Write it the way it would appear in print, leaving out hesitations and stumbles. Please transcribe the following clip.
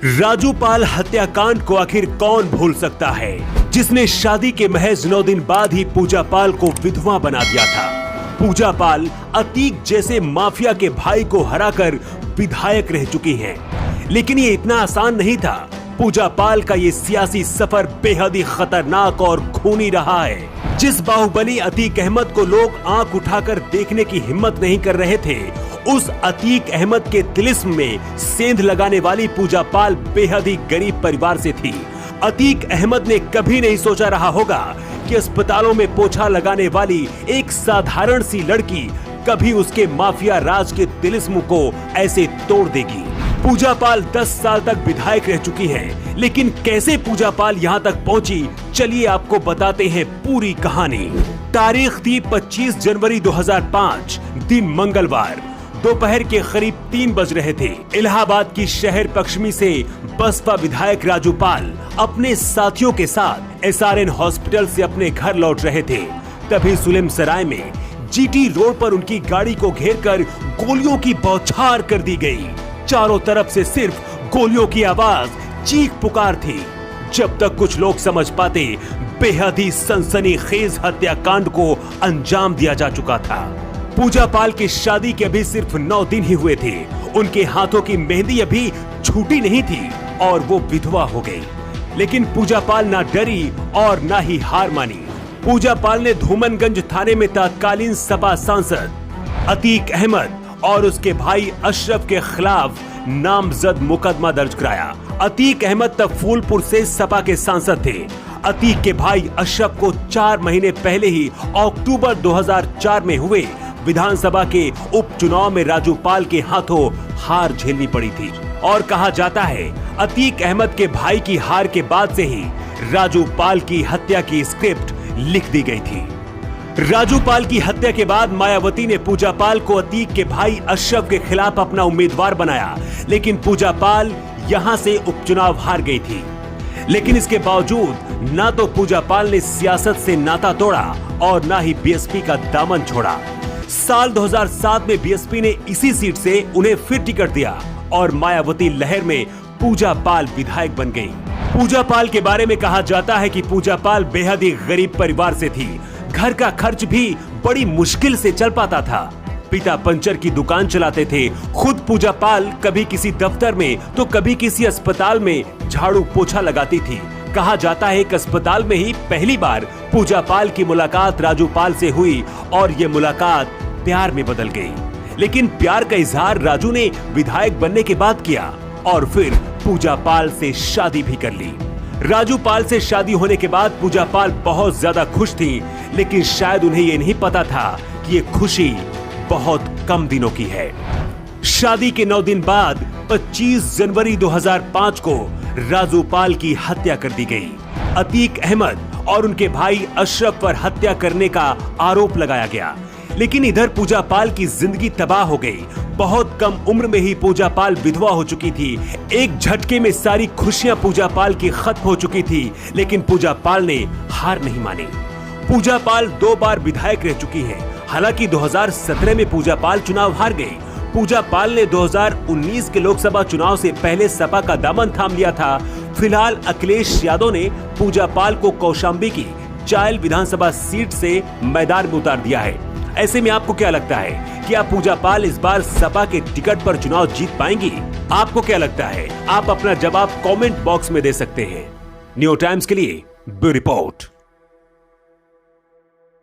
राजू पाल हत्याकांड को आखिर कौन भूल सकता है, जिसने शादी के महज 9 दिन बाद ही पूजा पाल को विधवा बना दिया था। पूजा पाल अतीक जैसे माफिया के भाई को हराकर विधायक रह चुकी हैं, लेकिन ये इतना आसान नहीं था। पूजा पाल का ये सियासी सफर बेहद ही खतरनाक और खूनी रहा है। जिस बाहुबली अतीक अहमद को लोग आंख उठाकर देखने की हिम्मत नहीं कर रहे थे, उस अतीक अहमद के तिलिस्म में सेंध लगाने वाली पूजा पाल बेहद ही गरीब परिवार से थी। अतीक अहमद ने कभी नहीं सोचा रहा होगा कि अस्पतालों में पोछा लगाने वाली एक साधारण सी लड़की कभी उसके माफिया राज के तिलिस्म को ऐसे तोड़ देगी। पूजा पाल 10 साल तक विधायक रह चुकी है, लेकिन कैसे पूजा पाल यहाँ तक पहुँची, चलिए आपको बताते हैं पूरी कहानी। तारीख थी 25 जनवरी 2005, दिन मंगलवार। दोपहर के करीब 3 बज रहे थे। इलाहाबाद की शहर पश्चिमी से बसपा विधायक राजू पाल अपने साथियों के साथ SRN हॉस्पिटल से अपने घर लौट रहे थे। तभी सुलेम सराय में GT रोड पर उनकी गाड़ी को घेरकर गोलियों की बौछार कर दी गई। चारों तरफ से सिर्फ गोलियों की आवाज, चीख पुकार थी। जब तक कुछ लोग समझ पाते, बेहद ही सनसनीखेज हत्याकांड को अंजाम दिया जा चुका था। पूजा पाल की शादी के अभी सिर्फ 9 दिन ही हुए थे। उनके हाथों की मेहंदी अभी छूटी नहीं थी और वो विधवा हो गई। लेकिन पूजा पाल ना डरी और ना ही हार मानी। पूजा पाल ने धूमनगंज थाने में तत्कालीन सपा सांसद अतीक अहमद और उसके भाई अशरफ के खिलाफ नामजद मुकदमा दर्ज कराया। अतीक अहमद तब फूलपुर से सपा के सांसद थे। अतीक के भाई अशरफ को 4 महीने पहले ही अक्टूबर 2004 में हुए विधानसभा के उपचुनाव में राजू पाल के हाथों हार झेलनी पड़ी थी। और कहा जाता है अतीक अहमद के भाई की हार के बाद से ही राजू पाल की हत्या की स्क्रिप्ट लिख दी गई थी। राजू पाल की हत्या के बाद मायावती ने पूजा पाल को अतीक के भाई अशरफ के खिलाफ अपना उम्मीदवार बनाया, लेकिन पूजा पाल यहां से उपचुनाव हार गई थी। लेकिन इसके बावजूद ना तो पूजा पाल ने सियासत से नाता तोड़ा और ना ही बीएसपी का दामन छोड़ा। साल 2007 में बीएसपी ने इसी सीट से उन्हें फिर टिकट दिया और मायावती लहर में पूजा पाल विधायक बन गई। पूजा पाल के बारे में कहा जाता है कि पूजा पाल बेहद ही गरीब परिवार से थी। घर का खर्च भी बड़ी मुश्किल से चल पाता था। पिता पंचर की दुकान चलाते थे। खुद पूजा पाल कभी किसी दफ्तर में तो कभी किसी अस्पताल में झाड़ू पोछा लगाती थी। कहा जाता है कि अस्पताल में ही पहली बार पूजा पाल की मुलाकात राजू पाल से हुई और ये मुलाकात प्यार में बदल गई। लेकिन प्यार का इजहार राजू ने विधायक बनने के बाद किया और फिर पूजा पाल से शादी भी कर ली। राजू पाल से शादी होने के बाद पूजा पाल बहुत ज्यादा खुश थी, लेकिन शायद उन्हें ये नहीं पता था कि ये खुशी बहुत कम दिनों की है। शादी के 9 दिन बाद 25 जनवरी 2005 को राजू पाल की हत्या कर दी गई। अतीक अहमद और उनके भाई अशरफ पर हत्या करने का आरोप लगाया गया। लेकिन इधर पूजा पाल की जिंदगी तबाह हो गई। बहुत कम उम्र में ही पूजा पाल विधवा हो चुकी थी। एक झटके में सारी खुशियां पूजा पाल की खत्म हो चुकी थी, लेकिन पूजा पाल ने हार नहीं मानी। पूजा पाल 2 बार विधायक रह चुकी हैं। हालांकि 2017 में पूजा पाल चुनाव हार गई। पूजा पाल ने 2019 के लोकसभा चुनाव से पहले सपा का दामन थाम लिया था। फिलहाल अखिलेश यादव ने पूजा पाल को कौशाम्बी की चायल विधानसभा सीट से मैदान में उतार दिया है। ऐसे में आपको क्या लगता है कि आप पूजा पाल इस बार सपा के टिकट पर चुनाव जीत पाएंगी? आपको क्या लगता है? आप अपना जवाब कमेंट बॉक्स में दे सकते हैं। न्यू टाइम्स के लिए ब्यूरो रिपोर्ट।